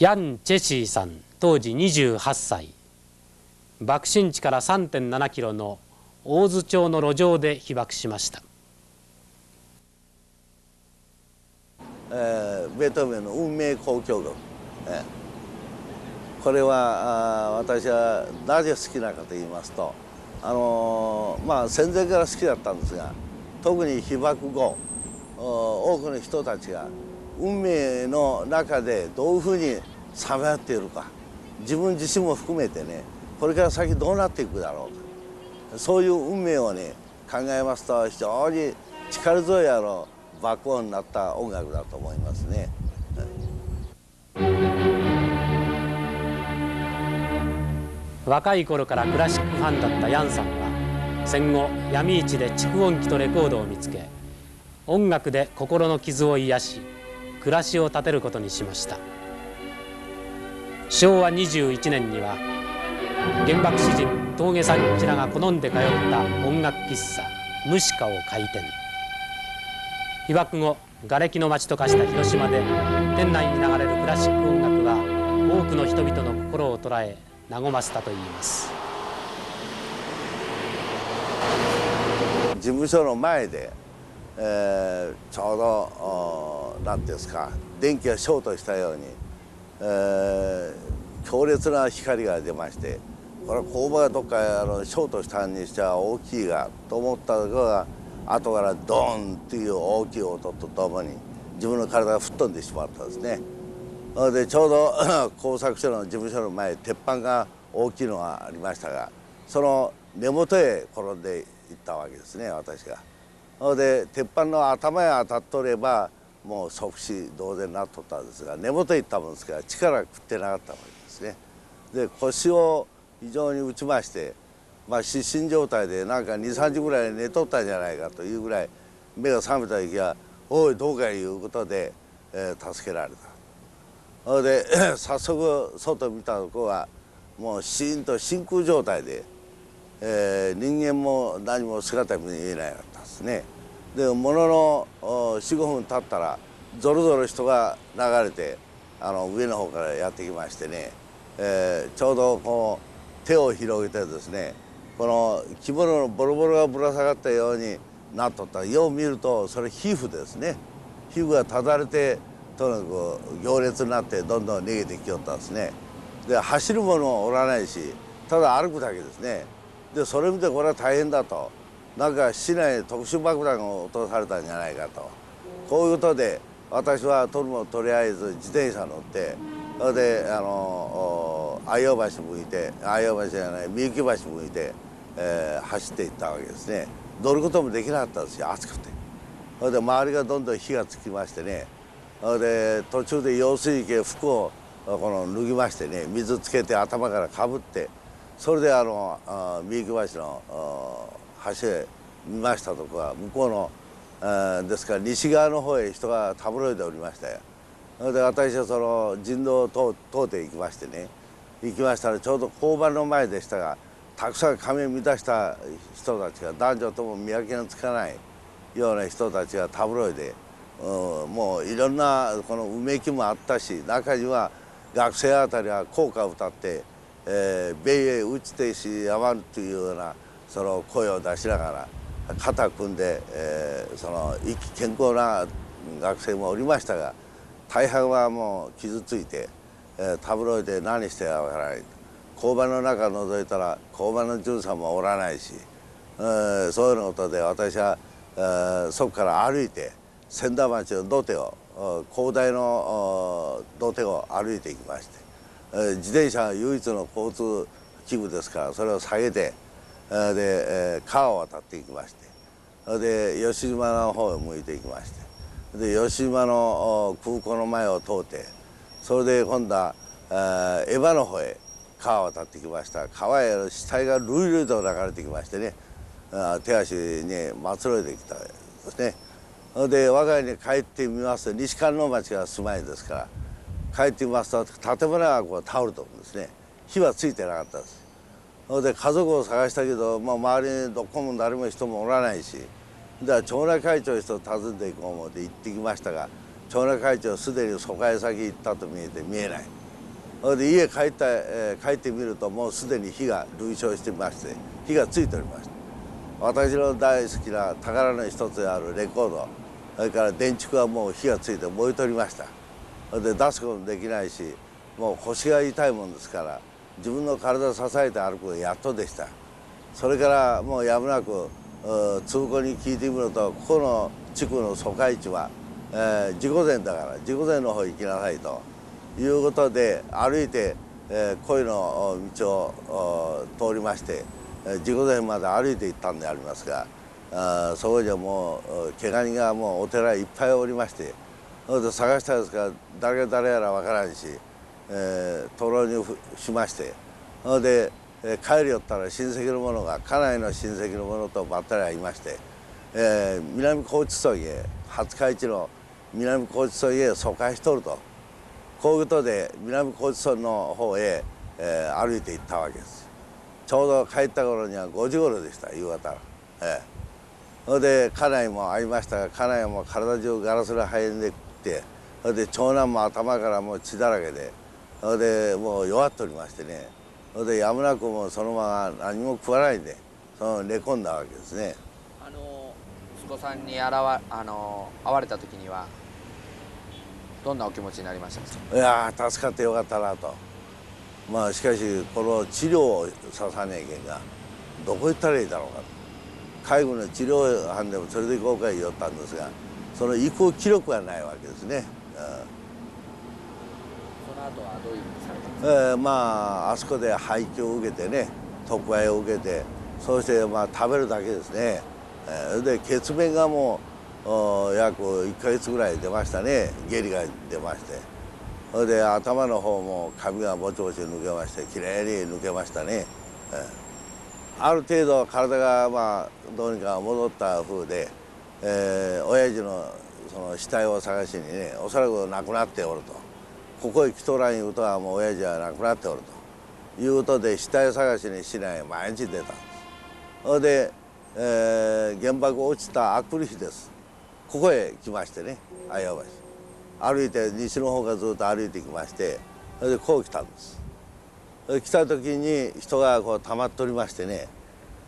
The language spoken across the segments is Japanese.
ヤン・チェシーさん、当時28歳。爆心地から 3.7 キロの大津町の路上で被爆しました。ベートーベンの運命交響曲、これは私はなぜ好きなかと言いますと、戦前から好きだったんですが、特に被爆後多くの人たちが運命の中でどういうふうにさまよっているか、自分自身も含めてね、これから先どうなっていくだろうか、そういう運命をね考えますと、非常に力強い爆音になった音楽だと思いますね。若い頃からクラシックファンだったヤンさんは、戦後闇市で蓄音機とレコードを見つけ、音楽で心の傷を癒し、暮らしを立てることにしました。昭和21年には原爆詩人峠さんちらが好んで通った音楽喫茶ムシカを開店。被爆後瓦礫の町と化した広島で、店内に流れるクラシック音楽は多くの人々の心を捉え和ませたといいます。事務所の前で、ちょうど何ていうんですか、電気がショートしたように、強烈な光が出まして、これは工場がどっかショートしたにしては大きいがと思ったのが、後からドーンっていう大きい音とともに自分の体が吹っ飛んでしまったんですね。でちょうど工作所の事務所の前、鉄板が大きいのがありましたが、その根元へ転んでいったわけですね、私が。で鉄板の頭へ当たっとればもう即死同然になっとったんですが、根元へ行ったもんですから力が食ってなかったわけですね。で腰を非常に打ちまして、失神状態でなんか23時ぐらい寝とったんじゃないかというぐらい、目が覚めた時は「おいどうか」いうことで、助けられた。それで早速外見たとこはもうシーンと真空状態で、人間も何も姿見えないかったですね。でものの4、5分経ったらぞろぞろ人が流れて上の方からやってきましてね、ちょうどこう手を広げてですね、この着物のボロボロがぶら下がったようになっとった。よう見るとそれ皮膚ですね。皮膚がただれてとにかく行列になってどんどん逃げてきよったんですね。で走る者もおらないし、ただ歩くだけですね。でそれ見てこれは大変だと、なんか市内に特殊爆弾が落とされたんじゃないかと、こういうことで私はとりあえず自転車乗って、それで相生橋向いて、相生橋じゃない三幸橋向いて、走っていったわけですね。乗ることもできなかったんですよ、暑くて。それで周りがどんどん火がつきましてね、それで途中で用水池服を脱ぎましてね、水つけて頭からかぶって、それで三幸橋の橋へ見ましたとこは向こうの、ですから西側の方へ人がたぶろいでおりましたよ。それで私はその人道を通って行きましてね、行きましたらちょうど交番の前でしたが、たくさん髪を乱した人たちが、男女とも見分けのつかないような人たちがたぶろいで、もういろんなこのうめきもあったし、中には学生あたりは校歌を歌って「米英打ちてしやまぬ」というようなその声を出しながら肩組んで、その健康な学生もおりましたが、大半はもう傷ついて、たぶろいで何してやわからない。交番の中を覗いたら交番の巡査もおらないし、そういうことで私はそこから歩いて千田町の土手を、広大の土手を歩いていきまして、自転車は唯一の交通器具ですから、それを下げて、で川を渡っていきまして、で吉島の方へ向いていきまして、で吉島の空港の前を通って、それで今度は江場の方へ川を渡ってきました。川へ死体がルイルイと流れてきましてね、手足にまつろいできたんですね。で我が家に帰ってみますと、西観音町が住まいですから、帰ってみますと建物がこう倒れてるんですね。火はついてなかったです。それで家族を探したけど、周りにどこも誰も人もおらないし、では町内会長の人を訪ねていこう思って行ってきましたが、町内会長すでに疎開先行ったと見えない。それで家帰ってみるともうすでに火が類焼してまして火がついておりました。私の大好きな宝の一つであるレコード、それから電池はもう火がついて燃えておりました。それで出すこともできないし、もう腰が痛いもんですから自分の体を支えて歩くのがやっとでした。それからもうやむなく通行に聞いてみると、ここの地区の疎開地は、自己前だから自己前の方行きなさいということで歩いて、恋の道を通りまして自己前まで歩いて行ったんでありますが、そこじゃもう毛ガニがもうお寺いっぱいおりまして、それで探したんですが誰が誰やらわからんし、灯籠にしまして、それで帰り寄ったら親戚の者が家内の親戚の者とばったり会いまして、南高知村へ廿日市の南高知村へ疎開しとると、こういうことで南高知村の方へ、歩いて行ったわけです。ちょうど帰った頃には5時頃でした、夕方。それで家内も会いましたが、家内も体中ガラスが入んできて、それで長男も頭からもう血だらけで、それでもう弱っておりましてね、それでやむなくもうそのまま何も食わないで寝込んだわけですね。息子さんに会われた時にはどんなお気持ちになりましたか？いやー助かってよかったなと。まあしかしこの治療をささねえけんがどこ行ったらいいだろうかと。介護の治療班でも連れて行こうか言おったんですが、その行く気力がないわけですね。その後はどういうふうにされたんですか？まああそこで配給を受けてね、特売を受けて、そうしてまあ食べるだけですね。で血便がもう約1ヶ月ぐらい出ましたね。下痢が出まして、それで頭の方も髪がぼちぼち抜けましてきれいに抜けましたね。ある程度体がまあどうにか戻った風で、親父のその死体を探しにね、おそらく亡くなっておると。ここへ来とらんいうことはもう親父は亡くなっておるということで死体探しに市内へ毎日出たんです。それで、原爆落ちたあくる日です。ここへ来ましてね、綾橋歩いて西の方からずっと歩いてきまして、それでこう来たんです。来た時に人がこう溜まっておりましてね、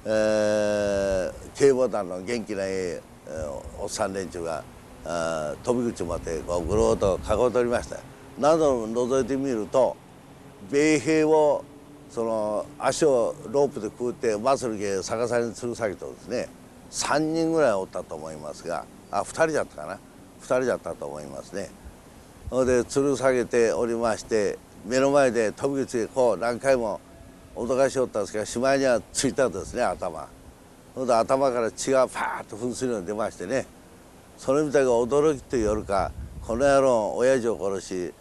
警防団の元気なおっさん連中が飛び口までこうぐるーっと囲っておりました。何度も覗いてみると米兵をその足をロープでくくってマスルゲ逆さに吊る下げてですね、3人ぐらいおったと思いますが、2人だったかな、2人だったと思いますね。それで吊る下げておりまして、目の前で飛び口でこう何回も脅かしおったんですが、しまいにはついたですね、頭。それで頭から血がパーッと噴水のように出ましてね、それみたいが驚きというよりか、この野郎親父を殺し、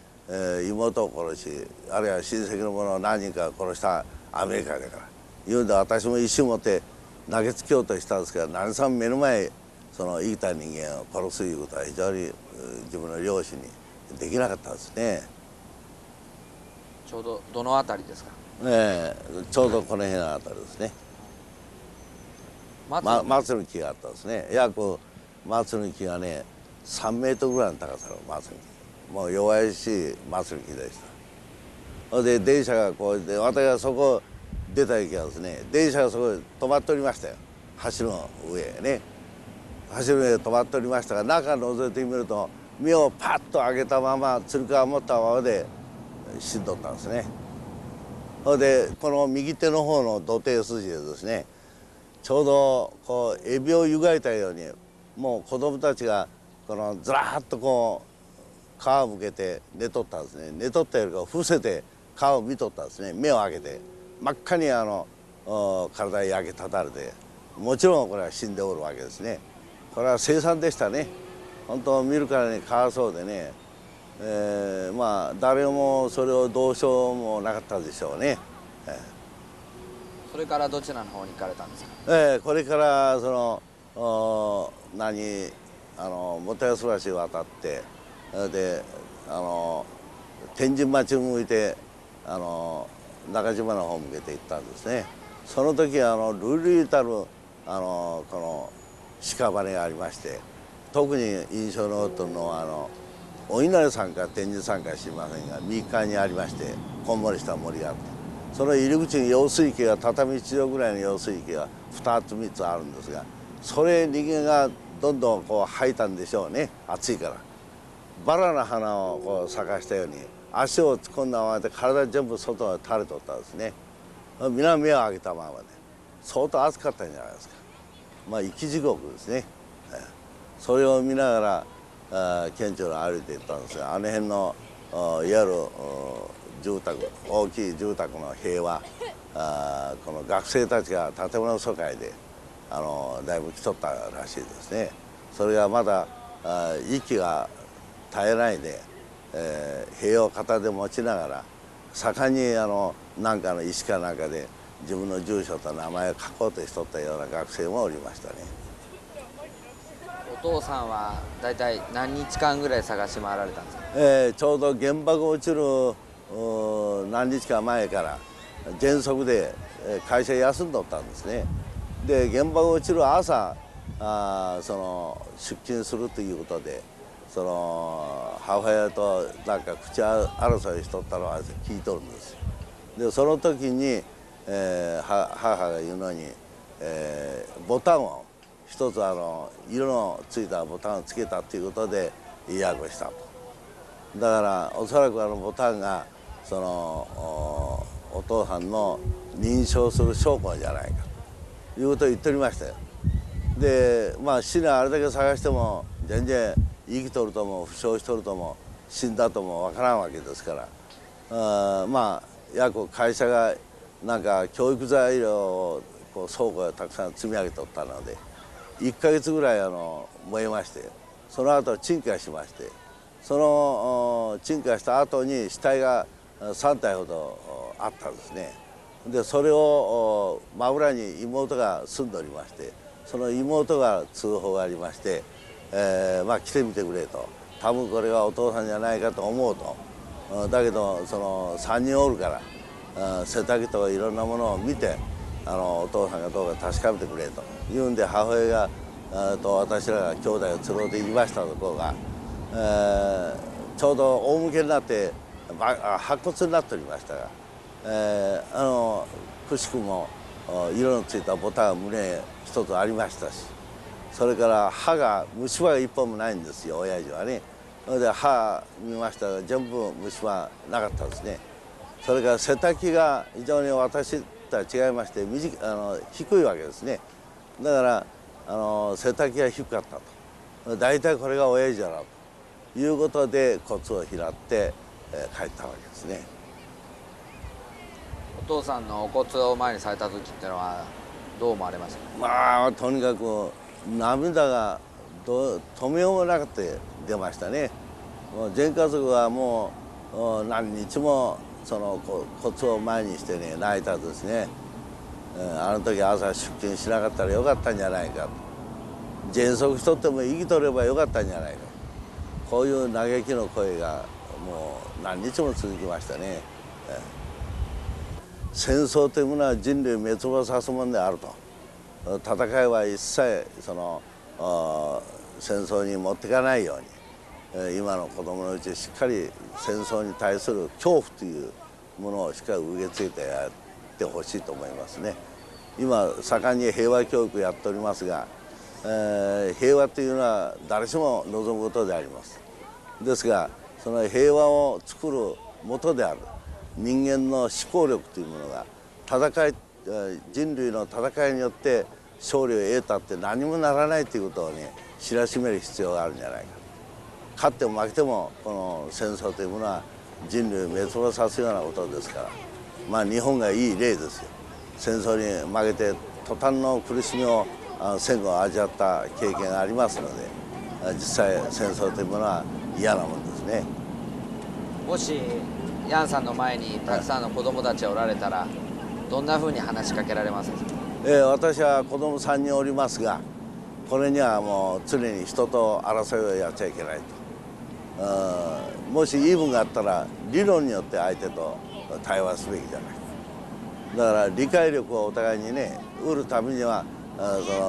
妹を殺し、あるいは親戚の者を何人か殺したアメリカだから言うんで、私も一瞬持って投げつけようとしたんですけど、何さん目の前その生きた人間を殺すいうことは非常に自分の両親にできなかったですね。ちょうどどの辺りですか？ちょうどこの辺のあたりですね。松の木があったんですね。約松の木がね3メートルぐらいの高さの松の木、もう弱いし松の木でした。それで電車がこうで、私がそこ出た時はですね、電車がそこで止まっておりましたよ。橋の上へね、橋の上で止まっておりましたが、中覗いてみると目をパッと上げたままつるか持ったままで死んどったんですね。それでこの右手の方の土手筋でですね、ちょうどこうエビを湯がいたように、もう子供たちがこのずらーっとこう皮を向けて寝とったんですね。寝とったよりか伏せて皮を見とったんですね。目を開けて真っ赤に体に焼けただれて、もちろんこれは死んでおるわけですね。これは凄惨でしたね。本当見るからにかわいそうでね、まあ誰もそれをどうしようもなかったでしょうね。それからどちらの方に行かれたんですか？これからその元安橋を渡って、で天神町を向いて中島の方を向けて行ったんですね。その時ルリたるこの屍がありまして、特に印象に残ってるのはお稲荷さんか展示さんか知りませんが右側にありまして、こんもりした森があって、その入り口に用水池が畳1畳ぐらいの用水池が2つ3つあるんですが、それ人間がどんどんこう吐いたんでしょうね、暑いから。バラの花をこう咲かしたように足を突っ込んだままで体全部外に垂れとったんですね。皆目を開けたままで相当暑かったんじゃないですか。生き地獄ですね。それを見ながら県庁の歩いていったんですが、あの辺のいわゆる住宅、大きい住宅の塀はこの学生たちが建物疎開でだいぶ来とったらしいですね。それがまだ息が絶えないで、塀を片で持ちながら盛んに何かの石かなんかで自分の住所と名前を書こうとしとったような学生もおりましたね。お父さんは大体何日間ぐらい探し回られたんですか？ちょうど原爆落ちる何日か前から原則で会社休んどったんですね。で原爆落ちる朝出勤するということで、母親となんか口争いしとったのは聞いとるんです。でその時に、母が言うのに、ボタンを一つ色のついたボタンをつけたということで予約をしたと。だからおそらくボタンがお父さんの認証する証拠じゃないかということを言っておりましたよ。で市内あれだけ探しても全然生きとるとも負傷しとるとも死んだともわからんわけですから、約会社がなんか教育材料を倉庫へたくさん積み上げとったので1ヶ月ぐらい燃えまして、その後鎮火しまして、その鎮火した後に死体が3体ほどあったんですね。でそれを真裏に妹が住んでおりまして、その妹が通報がありまして、来てみてくれと、多分これはお父さんじゃないかと思うと。だけど3人おるから背丈とかいろんなものを見てお父さんがどうか確かめてくれと言うんで、母親がと私らが兄弟を連れて行きましたところが、ちょうど仰向けになって白骨になっておりましたが、くしくも色のついたボタンが胸一つありましたし、それから虫歯が一本もないんですよ、親父はね。それで歯見ましたが全部虫歯なかったですね。それから背丈が非常に私とは違いまして低いわけですね。だから背丈が低かったと。大体これが親父だろうということで骨を拾って帰ったわけですね。お父さんのお骨を前にされた時ってのはどう思われましたか？とにかく涙が止めようもなくて出ましたね。全家族はもう何日も骨を前にしてね泣いたですね。あの時朝出勤しなかったらよかったんじゃないかと、喘息しとっても生きとればよかったんじゃないか、こういう嘆きの声がもう何日も続きましたね。戦争というものは人類滅亡さすものであると。戦いは一切戦争に持っていかないように、今の子供のうちしっかり戦争に対する恐怖というものをしっかり受け継いでやってほしいと思いますね。今盛んに平和教育やっておりますが、平和というのは誰しも望むことであります。ですがその平和を作る元である人間の思考力というものが人類の戦いによって勝利を得たって何もならないということをね知らしめる必要があるんじゃないか。勝っても負けてもこの戦争というものは人類を滅亡させるようなことですから、日本がいい例ですよ。戦争に負けて途端の苦しみを戦後味わった経験がありますので、実際戦争というものは嫌なもんですね。もしヤンさんの前にたくさんの子供たちがおられたら、どんなふうに話しかけられますか？私は子供3人おりますが、これにはもう常に人と争いをやっちゃいけないと。もし言い分があったら理論によって相手と対話すべきじゃない。だから理解力をお互いにね得るためにはそ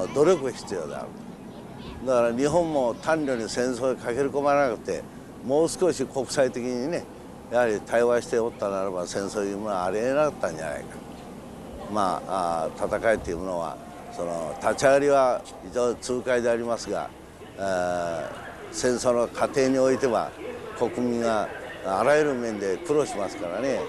の努力が必要である。だから日本も単に戦争にかける込まなくてもう少し国際的にねやはり対話しておったならば戦争いうものはありえなかったんじゃないか。まあ戦いというものはその立ち上がりは非常に痛快でありますが、戦争の過程においては国民があらゆる面で苦労しますからね。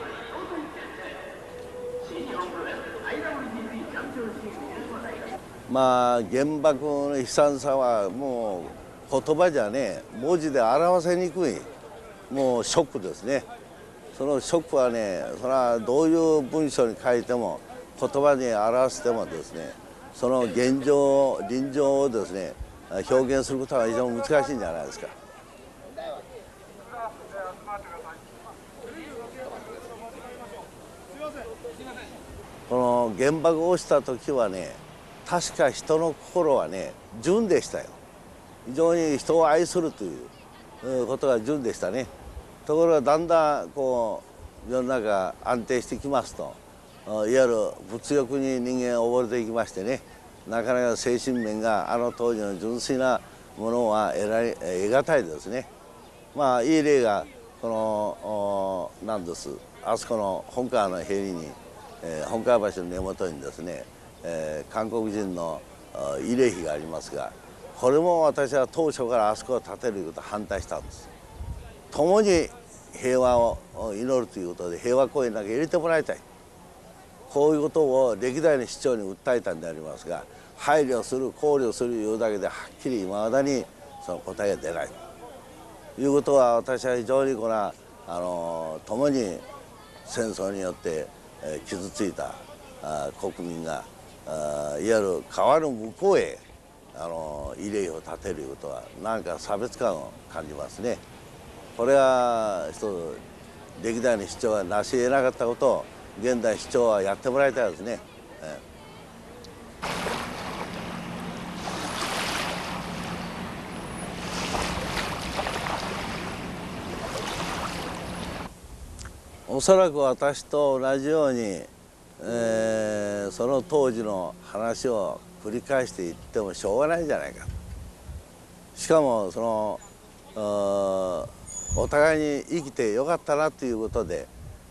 まあ原爆の悲惨さはもう言葉じゃね文字で表せにくいもうショックですね。そのショックはねそれはどういう文章に書いても言葉に表してもですねその現状臨場をですね表現することは非常に難しいんじゃないですか。この原爆が落ちた時はね確か人の心はね純でしたよ。非常に人を愛するということが純でしたね。ところがだんだんこう世の中安定してきますといわゆる物欲に人間溺れていきましてねなかなか精神面があの当時の純粋なものは得難いですね。まあいい例がこのなんですあそこの本川のへりに本川橋の根元にですね韓国人の慰霊碑がありますがこれも私は当初からあそこを建てるということを反対したんです。共に平和を祈るということで平和公園だけ入れてもらいたいこういうことを歴代の市長に訴えたんでありますが配慮する考慮するいうだけではっきりいまだにその答えが出ないということは私は非常にこれは共に戦争によって傷ついた国民がいわゆる川の向こうへ慰霊碑を建てることは何か差別感を感じますね。これは一つ歴代の市長が成し得なかったことを現代市長はやってもらいたいですね。おそらく私と同じように、その当時の話を繰り返していってもしょうがないんじゃないか。しかもそのお互いに生きてよかったなということで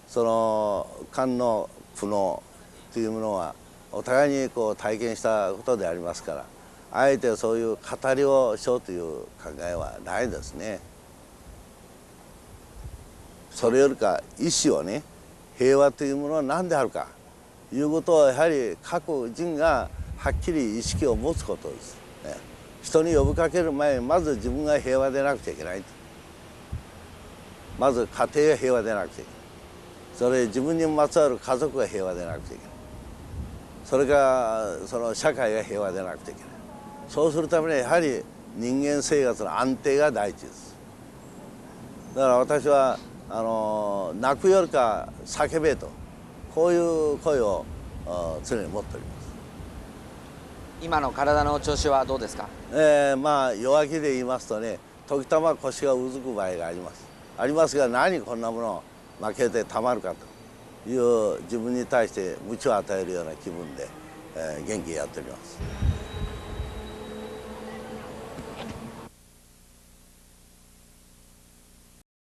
その間の苦悩というものはお互いにこう体験したことでありますからあえてそういう語りをしようという考えはないですね。それよりか意思をね平和というものは何であるかいうことをやはり各人がはっきり意識を持つことです、ね。人に呼びかける前にまず自分が平和でなくちゃいけない。まず家庭が平和でなくちゃいけない。それ自分にまつわる家族が平和でなくちゃいけない。それからその社会が平和でなくちゃいけない。そうするためにはやはり人間生活の安定が第一です。だから私は泣くよりか叫べとこういう声を常に持っております。今の体の調子はどうですか？まあ弱気で言いますとね時たま腰がうずく場合がありますが何こんなものを負けてたまるかという自分に対して鞭を与えるような気分で、元気にやっております。